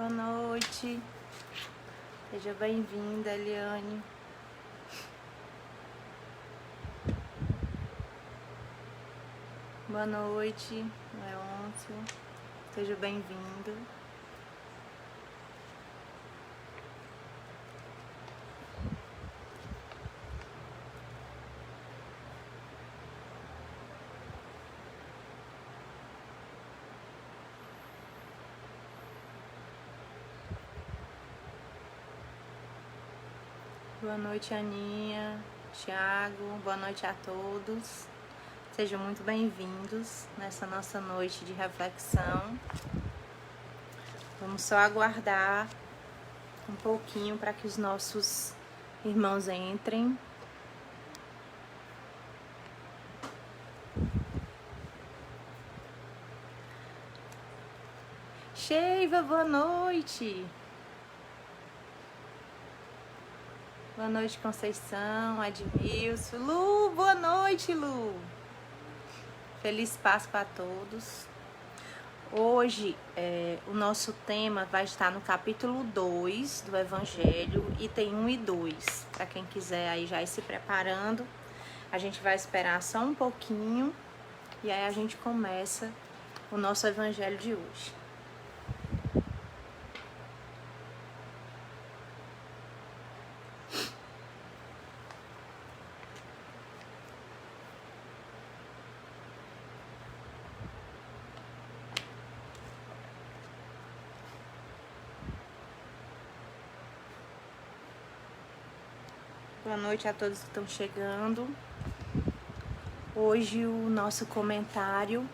Boa noite. Seja bem-vinda, Eliane. Boa noite, Leôncio. Seja bem-vindo. Boa noite, Aninha, Thiago, boa noite a todos. Sejam muito bem-vindos nessa nossa noite de reflexão. Vamos só aguardar um pouquinho para que os nossos irmãos entrem. Sheiva, boa noite. Boa noite, Conceição, Admilson. Lu, boa noite, Lu. Feliz Páscoa a todos. Hoje, o nosso tema vai estar no capítulo 2 do Evangelho, item 1 e 2. Para quem quiser aí já ir se preparando, a gente vai esperar só um pouquinho e aí a gente começa o nosso Evangelho de hoje. Boa noite a todos que estão chegando. Hoje o nosso comentário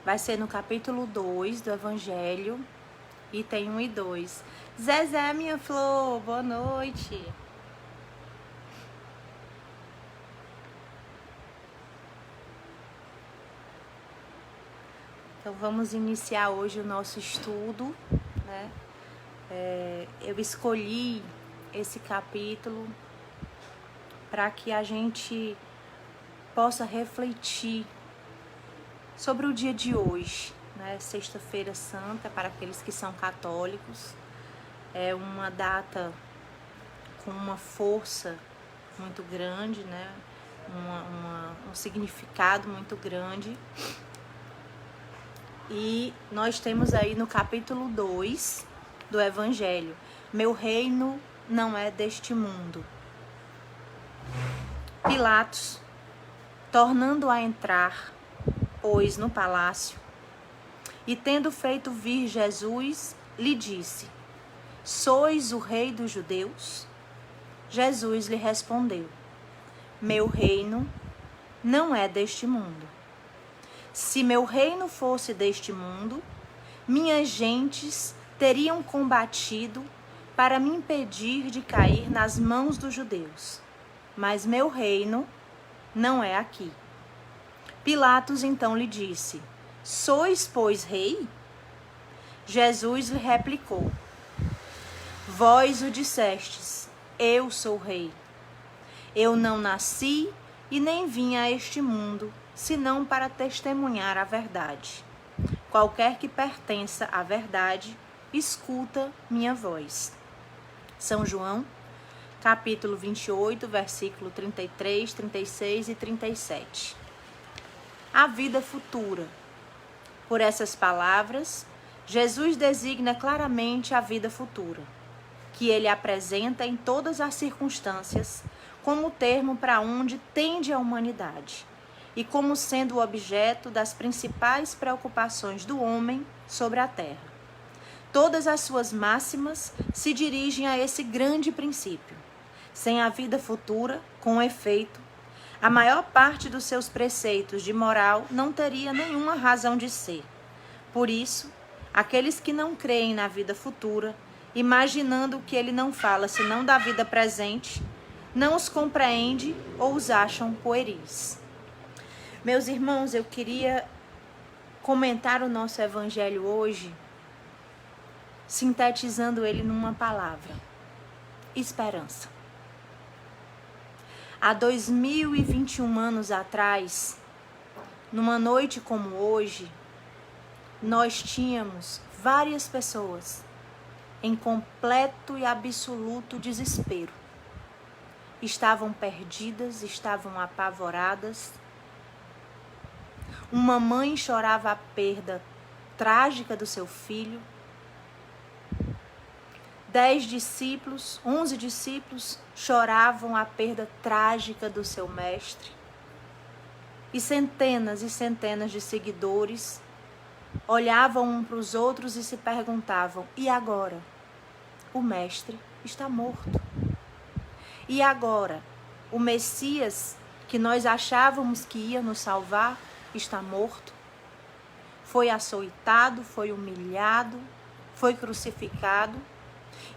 vai ser no capítulo 2 do Evangelho, item 1 e 2. Zezé, minha flor, boa noite. Então vamos iniciar hoje o nosso estudo, né? Eu escolhi esse capítulo para que a gente possa refletir sobre o dia de hoje, né? Sexta-feira Santa, para aqueles que são católicos, é uma data com uma força muito grande, né? Um significado muito grande. E nós temos aí no capítulo 2 do Evangelho: meu reino não é deste mundo. Pilatos, tornando a entrar, pois, no palácio, e tendo feito vir Jesus, lhe disse: sois o rei dos judeus? Jesus lhe respondeu: meu reino não é deste mundo. Se meu reino fosse deste mundo, minhas gentes teriam combatido para me impedir de cair nas mãos dos judeus. Mas meu reino não é aqui. Pilatos então lhe disse: sois, pois, rei? Jesus lhe replicou: vós o dissestes, eu sou rei. Eu não nasci e nem vim a este mundo, senão para testemunhar a verdade. Qualquer que pertença à verdade, escuta minha voz. São João, capítulo 28, versículo 33, 36 e 37. A vida futura. Por essas palavras, Jesus designa claramente a vida futura, que ele apresenta em todas as circunstâncias como termo para onde tende a humanidade e como sendo o objeto das principais preocupações do homem sobre a terra. Todas as suas máximas se dirigem a esse grande princípio. Sem a vida futura, com efeito, a maior parte dos seus preceitos de moral não teria nenhuma razão de ser. Por isso, aqueles que não creem na vida futura, imaginando que ele não fala senão da vida presente, não os compreende ou os acham pueris. Meus irmãos, eu queria comentar o nosso evangelho hoje, sintetizando ele numa palavra: esperança. Há 2021 anos atrás, numa noite como hoje, nós tínhamos várias pessoas em completo e absoluto desespero. Estavam perdidas, estavam apavoradas. Uma mãe chorava a perda trágica do seu filho. 11 discípulos choravam a perda trágica do seu mestre. E centenas de seguidores olhavam um para os outros e se perguntavam: e agora? O mestre está morto. E agora? O Messias, que nós achávamos que ia nos salvar, está morto. Foi açoitado, foi humilhado, foi crucificado.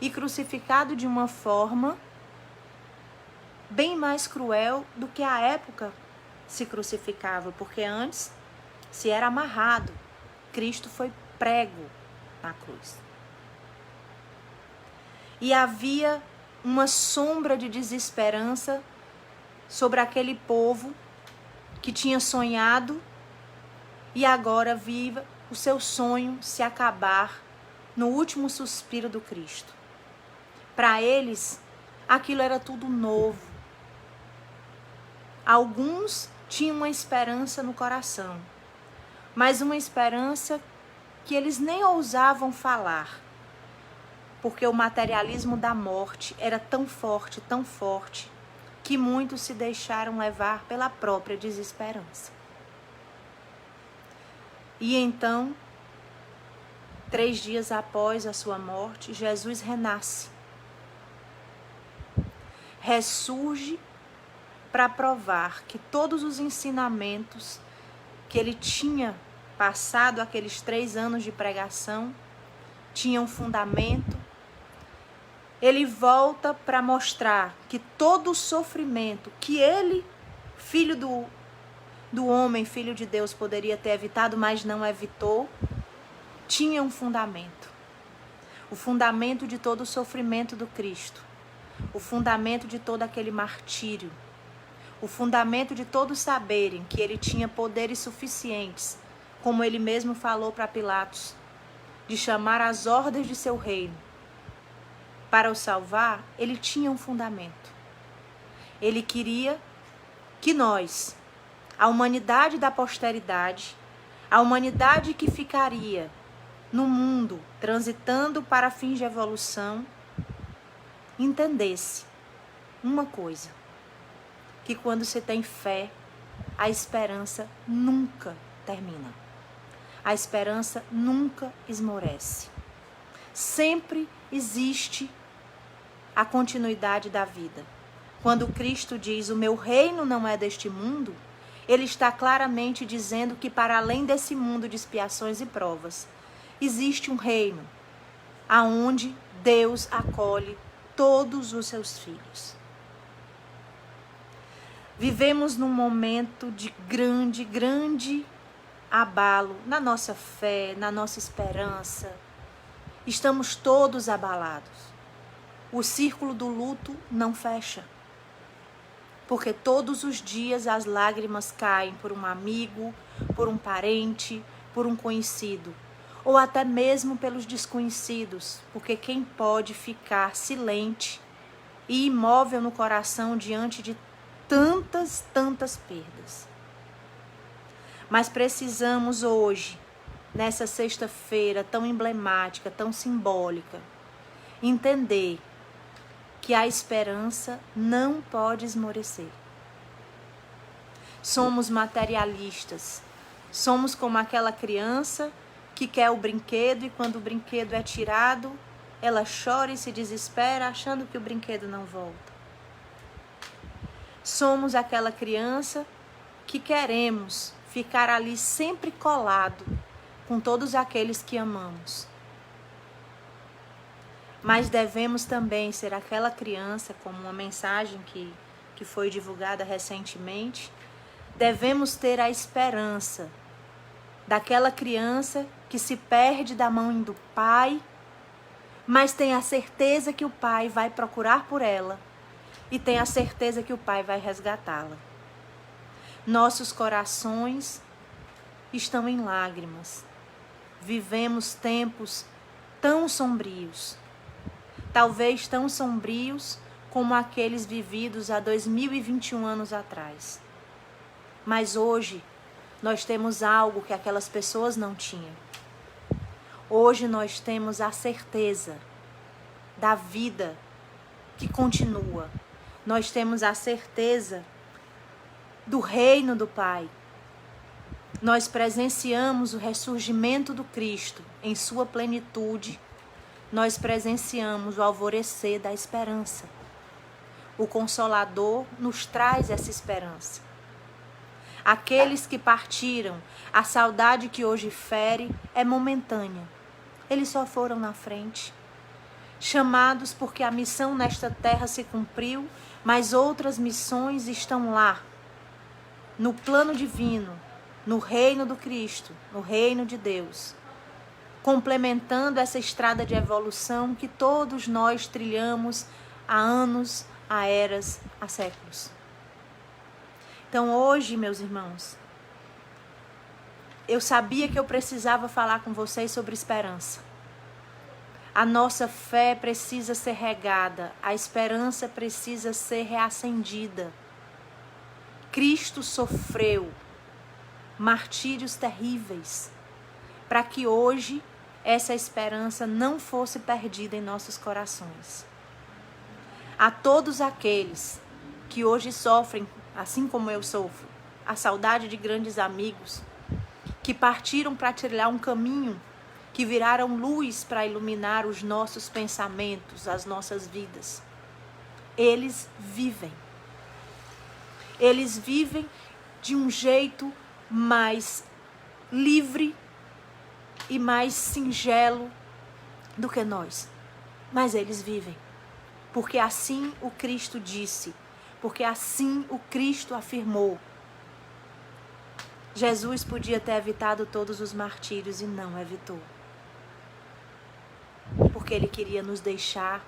E crucificado de uma forma bem mais cruel do que a época se crucificava, porque antes se era amarrado. Cristo foi prego na cruz. E havia uma sombra de desesperança sobre aquele povo que tinha sonhado e agora viva o seu sonho se acabar no último suspiro do Cristo. Para eles, aquilo era tudo novo. Alguns tinham uma esperança no coração, mas uma esperança que eles nem ousavam falar, porque o materialismo da morte era tão forte, que muitos se deixaram levar pela própria desesperança. E então, 3 dias após a sua morte, Jesus renasce. Ressurge para provar que todos os ensinamentos que ele tinha passado aqueles 3 anos de pregação tinham fundamento. Ele volta para mostrar que todo o sofrimento que ele, filho do homem, filho de Deus, poderia ter evitado, mas não evitou, tinha um fundamento. O fundamento de todo o sofrimento do Cristo. O fundamento de todo aquele martírio. O fundamento de todos saberem que ele tinha poderes suficientes, como ele mesmo falou para Pilatos, de chamar as ordens de seu reino. Para o salvar, ele tinha um fundamento. Ele queria que nós, a humanidade da posteridade, a humanidade que ficaria no mundo, transitando para fins de evolução, entendesse uma coisa, que quando você tem fé, a esperança nunca termina. A esperança nunca esmorece. Sempre existe a continuidade da vida. Quando Cristo diz: o meu reino não é deste mundo, ele está claramente dizendo que para além desse mundo de expiações e provas, existe um reino aonde Deus acolhe todos os seus filhos. Vivemos num momento de grande abalo na nossa fé, na nossa esperança. Estamos todos abalados. O círculo do luto não fecha. Porque todos os dias as lágrimas caem por um amigo, por um parente, por um conhecido. Ou até mesmo pelos desconhecidos. Porque quem pode ficar silente e imóvel no coração diante de tantas perdas. Mas precisamos hoje, nessa sexta-feira tão emblemática, tão simbólica, entender que a esperança não pode esmorecer. Somos materialistas, somos como aquela criança que quer o brinquedo e quando o brinquedo é tirado, ela chora e se desespera achando que o brinquedo não volta. Somos aquela criança que queremos ficar ali sempre colado com todos aqueles que amamos. Mas devemos também ser aquela criança, como uma mensagem que foi divulgada recentemente, devemos ter a esperança daquela criança que se perde da mão do pai, mas tem a certeza que o pai vai procurar por ela e tem a certeza que o pai vai resgatá-la. Nossos corações estão em lágrimas. vivemos tempos tão sombrios. Talvez tão sombrios como aqueles vividos há 2021 anos atrás. Mas hoje nós temos algo que aquelas pessoas não tinham. Hoje nós temos a certeza da vida que continua. Nós temos a certeza do reino do Pai. Nós presenciamos o ressurgimento do Cristo em sua plenitude. Nós presenciamos o alvorecer da esperança. O Consolador nos traz essa esperança. Aqueles que partiram, a saudade que hoje fere é momentânea. Eles só foram na frente, chamados porque a missão nesta terra se cumpriu, mas outras missões estão lá, no plano divino, no reino do Cristo, no reino de Deus, complementando essa estrada de evolução que todos nós trilhamos há anos, há eras, há séculos. Então hoje, meus irmãos, eu sabia que eu precisava falar com vocês sobre esperança. A nossa fé precisa ser regada, a esperança precisa ser reacendida. Cristo sofreu martírios terríveis para que hoje essa esperança não fosse perdida em nossos corações. A todos aqueles que hoje sofrem, assim como eu sofro, a saudade de grandes amigos, que partiram para trilhar um caminho, que viraram luz para iluminar os nossos pensamentos, as nossas vidas. Eles vivem. Eles vivem de um jeito mais livre e mais singelo do que nós. Mas eles vivem. Porque assim o Cristo disse. Porque assim o Cristo afirmou. Jesus podia ter evitado todos os martírios e não evitou. Porque Ele queria nos deixar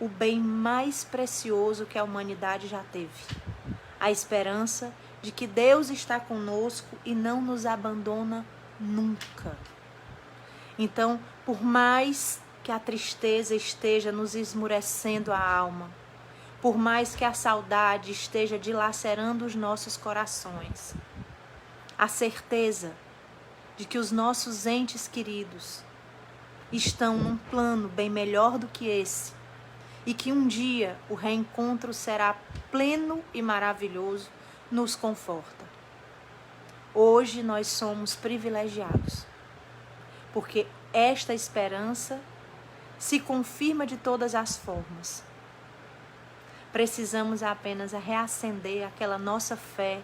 o bem mais precioso que a humanidade já teve. A esperança de que Deus está conosco e não nos abandona nunca. Então, por mais que a tristeza esteja nos esmurecendo a alma, por mais que a saudade esteja dilacerando os nossos corações, a certeza de que os nossos entes queridos estão num plano bem melhor do que esse e que um dia o reencontro será pleno e maravilhoso, nos conforta. Hoje nós somos privilegiados, porque esta esperança se confirma de todas as formas. Precisamos apenas reacender aquela nossa fé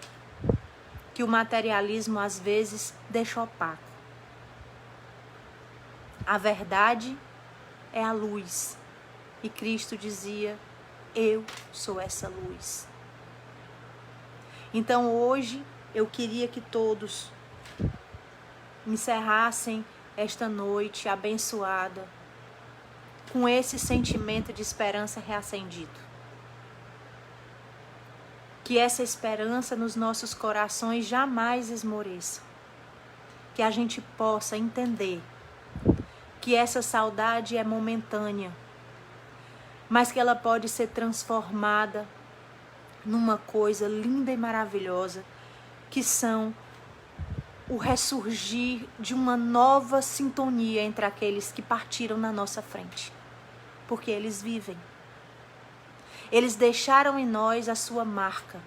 que o materialismo às vezes deixa opaco. A verdade é a luz. E Cristo dizia, eu sou essa luz. Então hoje eu queria que todos encerrassem esta noite abençoada com esse sentimento de esperança reacendido. Que essa esperança nos nossos corações jamais esmoreça. Que a gente possa entender que essa saudade é momentânea, mas que ela pode ser transformada numa coisa linda e maravilhosa, que são o ressurgir de uma nova sintonia entre aqueles que partiram na nossa frente. Porque eles vivem. Eles deixaram em nós a sua marca.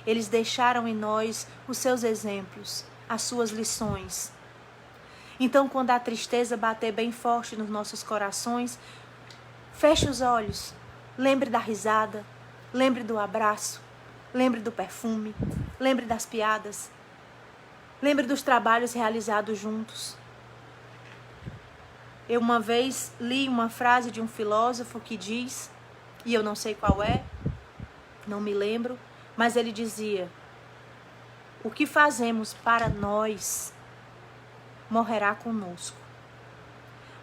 Eles deixaram em nós os seus exemplos, as suas lições. Então, quando a tristeza bater bem forte nos nossos corações, feche os olhos, lembre da risada, lembre do abraço, lembre do perfume, lembre das piadas, lembre dos trabalhos realizados juntos. Eu uma vez li uma frase de um filósofo que diz, e eu não sei qual é, não me lembro, mas ele dizia, o que fazemos para nós morrerá conosco.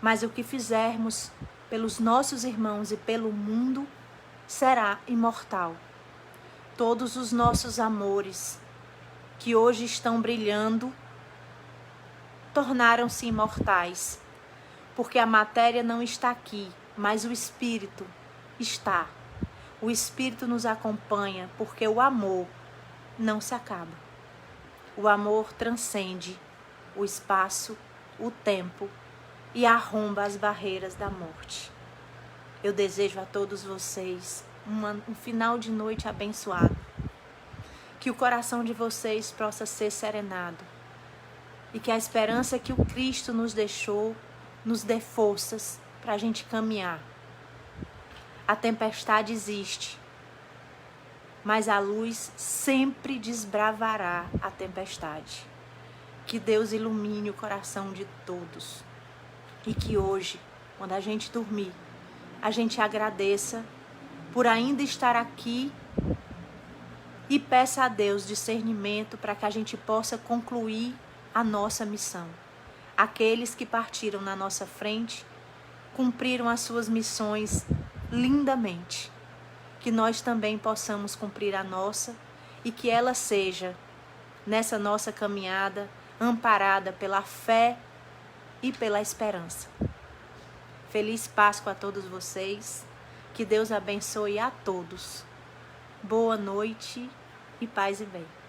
Mas o que fizermos pelos nossos irmãos e pelo mundo será imortal. Todos os nossos amores que hoje estão brilhando tornaram-se imortais, porque a matéria não está aqui, mas o Espírito está. O Espírito nos acompanha porque o amor não se acaba. O amor transcende o espaço, o tempo e arromba as barreiras da morte. Eu desejo a todos vocês um final de noite abençoado. Que o coração de vocês possa ser serenado. E que a esperança que o Cristo nos deixou nos dê forças para a gente caminhar. A tempestade existe, mas a luz sempre desbravará a tempestade. Que Deus ilumine o coração de todos. E que hoje, quando a gente dormir, a gente agradeça por ainda estar aqui e peça a Deus discernimento para que a gente possa concluir a nossa missão. Aqueles que partiram na nossa frente cumpriram as suas missões lindamente. Que nós também possamos cumprir a nossa e que ela seja, nessa nossa caminhada, amparada pela fé e pela esperança. Feliz Páscoa a todos vocês. Que Deus abençoe a todos. Boa noite e paz e bem.